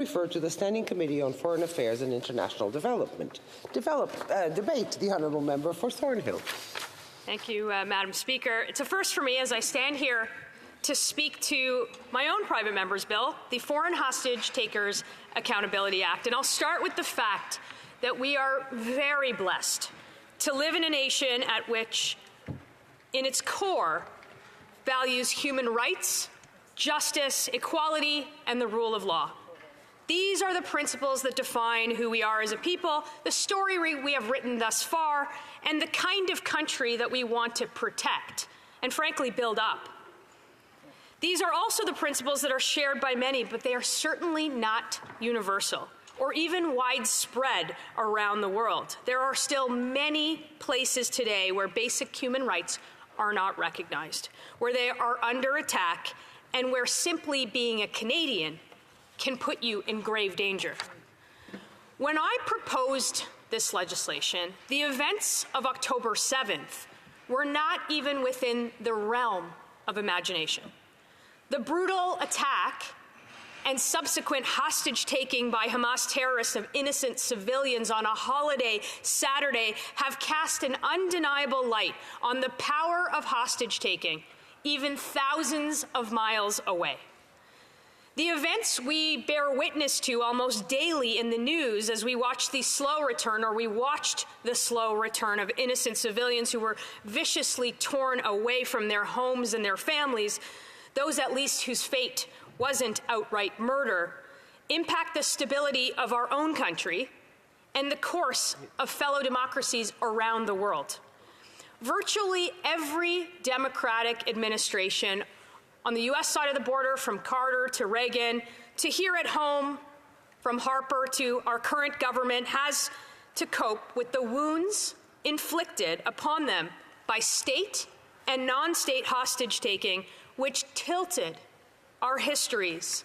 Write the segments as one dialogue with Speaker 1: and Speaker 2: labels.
Speaker 1: Refer to the Standing Committee on Foreign Affairs and International Development. Debate. The Honourable Member for Thornhill.
Speaker 2: Thank you, Madam Speaker. It's a first for me as I stand here to speak to my own private member's bill, the Foreign Hostage Takers Accountability Act. And I'll start with the fact that we are very blessed to live in a nation at which, in its core, values human rights, justice, equality, and the rule of law. These are the principles that define who we are as a people, the story we have written thus far, and the kind of country that we want to protect and, frankly, build up. These are also the principles that are shared by many, but they are certainly not universal or even widespread around the world. There are still many places today where basic human rights are not recognized, where they are under attack, and where simply being a Canadian can put you in grave danger. When I proposed this legislation, the events of October 7th were not even within the realm of imagination. The brutal attack and subsequent hostage-taking by Hamas terrorists of innocent civilians on a holiday Saturday have cast an undeniable light on the power of hostage-taking, even thousands of miles away. The events we bear witness to almost daily in the news as we watch the slow return, or we watched the slow return of innocent civilians who were viciously torn away from their homes and their families, those at least whose fate wasn't outright murder, impact the stability of our own country and the course of fellow democracies around the world. Virtually every Democratic administration on the U.S. side of the border, from Carter to Reagan, to here at home, from Harper to our current government, has to cope with the wounds inflicted upon them by state and non-state hostage-taking, which tilted our histories,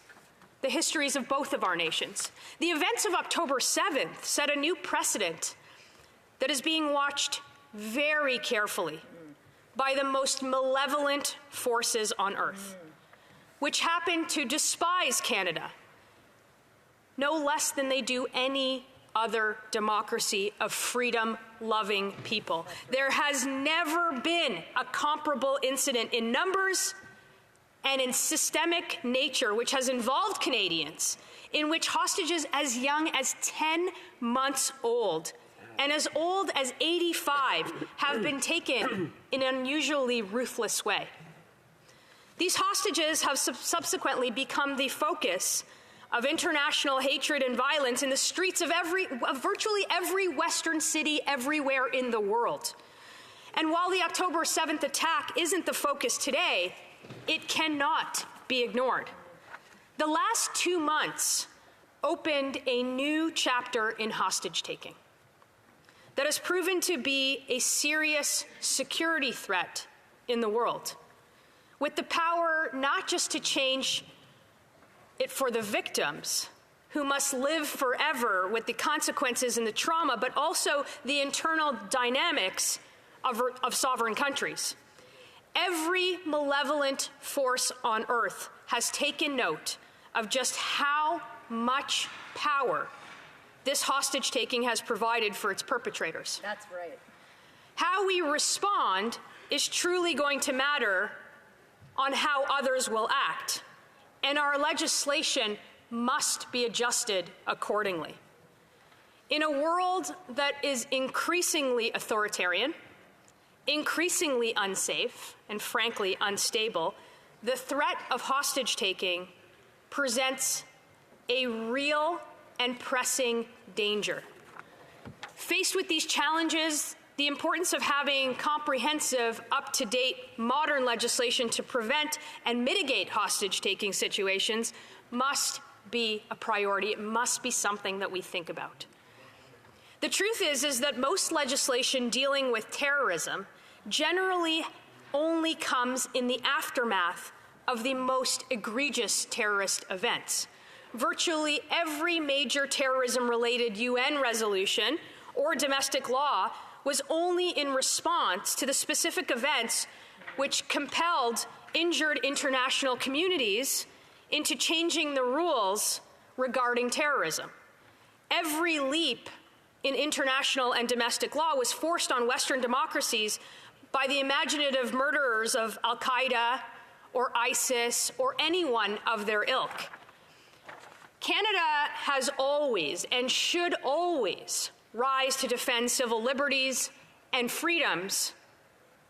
Speaker 2: the histories of both of our nations. The events of October 7th set a new precedent that is being watched very carefully by the most malevolent forces on earth, which happen to despise Canada no less than they do any other democracy of freedom-loving people. There has never been a comparable incident in numbers and in systemic nature which has involved Canadians, in which hostages as young as 10 months old and as old as 85 have been taken in an unusually ruthless way. These hostages have subsequently become the focus of international hatred and violence in the streets of virtually every Western city everywhere in the world. And while the October 7th attack isn't the focus today, it cannot be ignored. The last 2 months opened a new chapter in hostage-taking that has proven to be a serious security threat in the world, with the power not just to change it for the victims, who must live forever with the consequences and the trauma, but also the internal dynamics of sovereign countries. Every malevolent force on earth has taken note of just how much power this hostage-taking has provided for its perpetrators.
Speaker 3: That's right.
Speaker 2: How we respond is truly going to matter on how others will act, and our legislation must be adjusted accordingly. In a world that is increasingly authoritarian, increasingly unsafe, and frankly unstable, the threat of hostage-taking presents a real and pressing danger. Faced with these challenges, the importance of having comprehensive, up-to-date, modern legislation to prevent and mitigate hostage-taking situations must be a priority. It must be something that we think about. The truth is that most legislation dealing with terrorism generally only comes in the aftermath of the most egregious terrorist events. Virtually every major terrorism-related UN resolution or domestic law was only in response to the specific events which compelled injured international communities into changing the rules regarding terrorism. Every leap in international and domestic law was forced on Western democracies by the imaginative murderers of al-Qaeda or ISIS or anyone of their ilk. Canada has always and should always rise to defend civil liberties and freedoms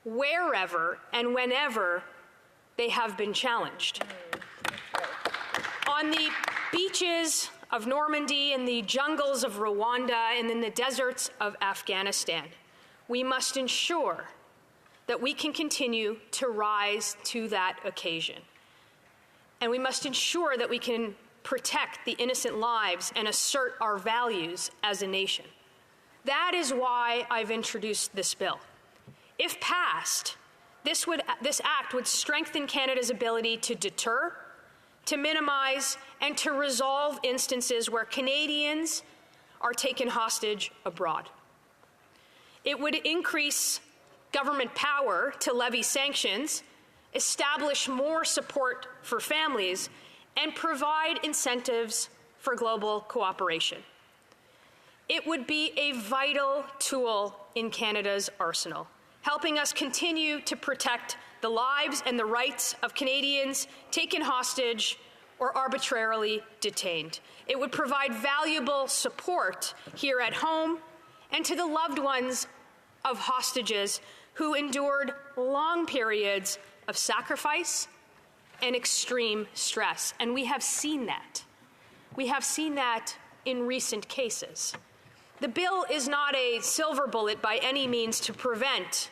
Speaker 2: wherever and whenever they have been challenged. On the beaches of Normandy, in the jungles of Rwanda, and in the deserts of Afghanistan, we must ensure that we can continue to rise to that occasion. And we must ensure that we can protect the innocent lives and assert our values as a nation. That is why I've introduced this bill. If passed, this act would strengthen Canada's ability to deter, to minimize, and to resolve instances where Canadians are taken hostage abroad. It would increase government power to levy sanctions, establish more support for families, and provide incentives for global cooperation. It would be a vital tool in Canada's arsenal, helping us continue to protect the lives and the rights of Canadians taken hostage or arbitrarily detained. It would provide valuable support here at home and to the loved ones of hostages who endured long periods of sacrifice and extreme stress. And we have seen that. We have seen that in recent cases. The bill is not a silver bullet by any means to prevent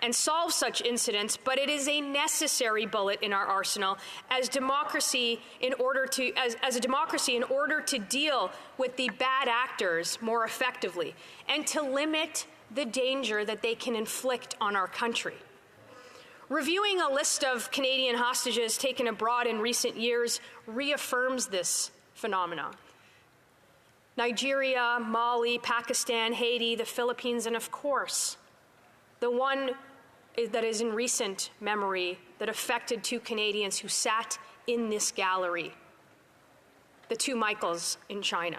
Speaker 2: and solve such incidents, but it is a necessary bullet in our arsenal as a democracy in order to deal with the bad actors more effectively and to limit the danger that they can inflict on our country. Reviewing a list of Canadian hostages taken abroad in recent years reaffirms this phenomenon. Nigeria, Mali, Pakistan, Haiti, the Philippines, and of course, the one that is in recent memory that affected two Canadians who sat in this gallery, the two Michaels in China.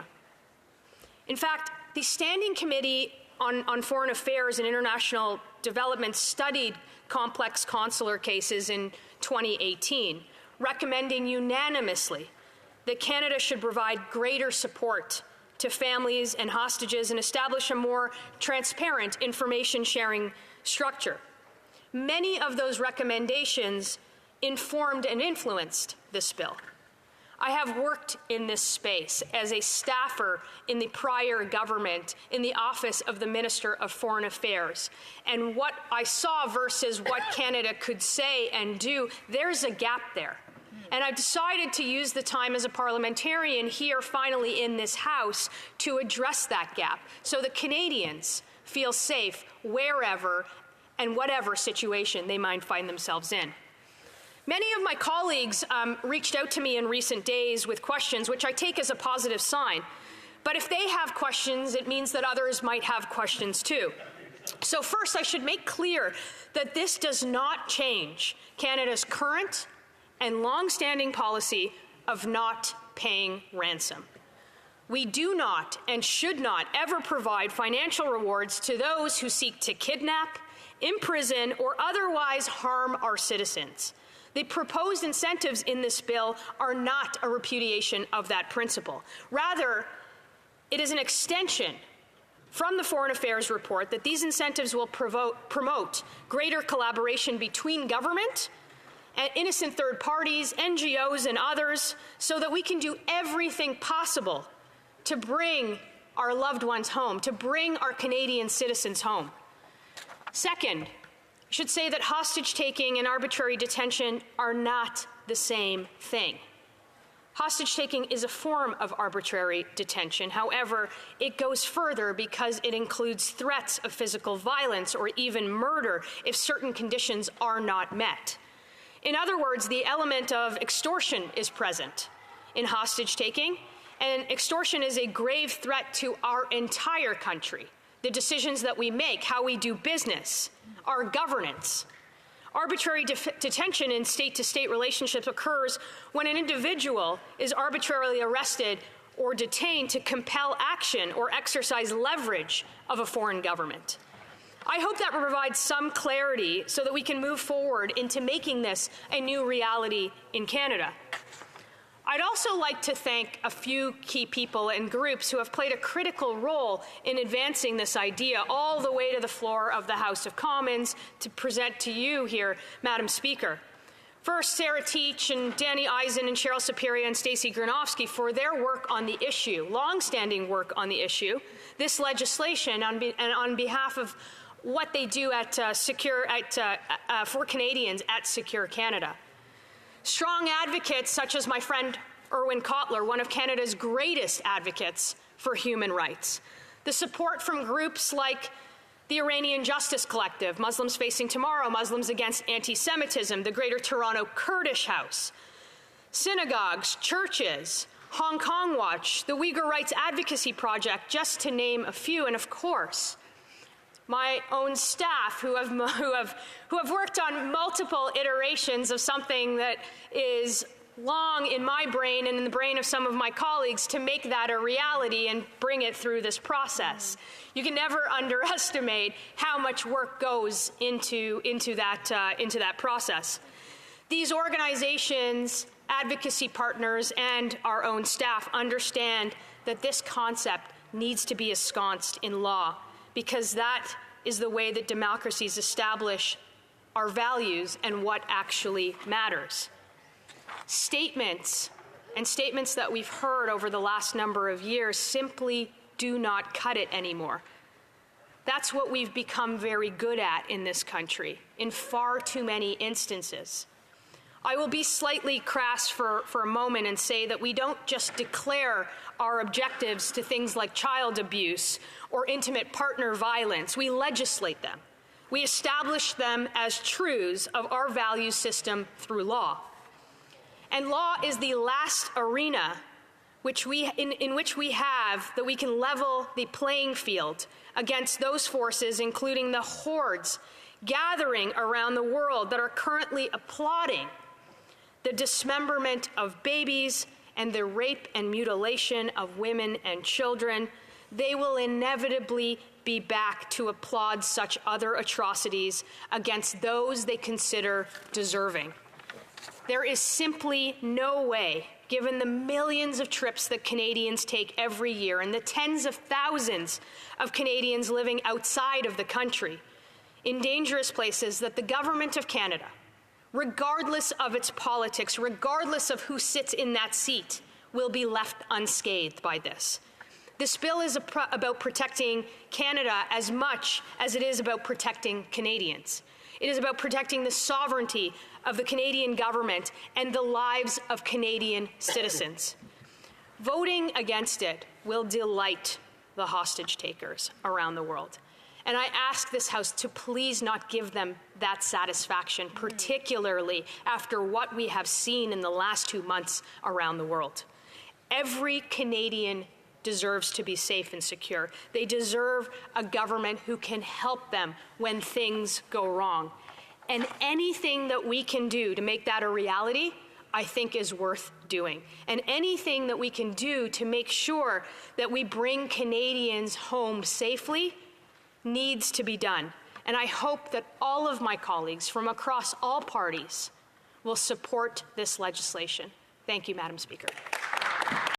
Speaker 2: In fact, the Standing Committee on Foreign Affairs and International Development studied complex consular cases in 2018, recommending unanimously that Canada should provide greater support to families and hostages and establish a more transparent information sharing structure. Many of those recommendations informed and influenced this bill. I have worked in this space as a staffer in the prior government in the office of the Minister of Foreign Affairs. And what I saw versus what Canada could say and do, there's a gap there. And I've decided to use the time as a parliamentarian here finally in this House to address that gap so that Canadians feel safe wherever and whatever situation they might find themselves in. Many of my colleagues reached out to me in recent days with questions, which I take as a positive sign. But if they have questions, it means that others might have questions too. So first, I should make clear that this does not change Canada's current and long-standing policy of not paying ransom. We do not and should not ever provide financial rewards to those who seek to kidnap, imprison, or otherwise harm our citizens. The proposed incentives in this bill are not a repudiation of that principle. Rather, it is an extension from the Foreign Affairs report that these incentives will promote greater collaboration between government and innocent third parties, NGOs, and others, so that we can do everything possible to bring our loved ones home, to bring our Canadian citizens home. Second, I should say that hostage-taking and arbitrary detention are not the same thing. Hostage-taking is a form of arbitrary detention. However, it goes further because it includes threats of physical violence or even murder if certain conditions are not met. In other words, the element of extortion is present in hostage-taking, and extortion is a grave threat to our entire country. The decisions that we make, how we do business, our governance, Arbitrary detention in state-to-state relationships occurs when an individual is arbitrarily arrested or detained to compel action or exercise leverage of a foreign government. I hope that provides some clarity so that we can move forward into making this a new reality in Canada. I'd also like to thank a few key people and groups who have played a critical role in advancing this idea all the way to the floor of the House of Commons to present to you here, Madam Speaker. First, Sarah Teach and Danny Eisen and Cheryl Superior and Stacey Granofsky for their work on the issue, long-standing work on the issue, this legislation on behalf of what they do for Canadians at Secure Canada. Strong advocates such as my friend Irwin Cotler, one of Canada's greatest advocates for human rights. The support from groups like the Iranian Justice Collective, Muslims Facing Tomorrow, Muslims Against Anti-Semitism, the Greater Toronto Kurdish House, synagogues, churches, Hong Kong Watch, the Uyghur Rights Advocacy Project, just to name a few, and of course, my own staff who have worked on multiple iterations of something that is long in my brain and in the brain of some of my colleagues to make that a reality and bring it through this process. You can never underestimate how much work goes into that process. These organizations, advocacy partners, and our own staff understand that this concept needs to be ensconced in law, because that is the way that democracies establish our values and what actually matters. Statements that we've heard over the last number of years simply do not cut it anymore. That's what we've become very good at in this country, in far too many instances. I will be slightly crass for a moment and say that we don't just declare our objectives to things like child abuse or intimate partner violence. We legislate them. We establish them as truths of our value system through law. And law is the last arena in which we have that we can level the playing field against those forces, including the hordes gathering around the world that are currently applauding the dismemberment of babies and the rape and mutilation of women and children. They will inevitably be back to applaud such other atrocities against those they consider deserving. There is simply no way, given the millions of trips that Canadians take every year and the tens of thousands of Canadians living outside of the country in dangerous places, that the Government of Canada, regardless of its politics, regardless of who sits in that seat, will be left unscathed by this. This bill is about protecting Canada as much as it is about protecting Canadians. It is about protecting the sovereignty of the Canadian government and the lives of Canadian citizens. Voting against it will delight the hostage takers around the world. And I ask this House to please not give them that satisfaction, particularly after what we have seen in the last 2 months around the world. Every Canadian deserves to be safe and secure. They deserve a government who can help them when things go wrong. And anything that we can do to make that a reality, I think, is worth doing. And anything that we can do to make sure that we bring Canadians home safely needs to be done. And I hope that all of my colleagues from across all parties will support this legislation. Thank you, Madam Speaker.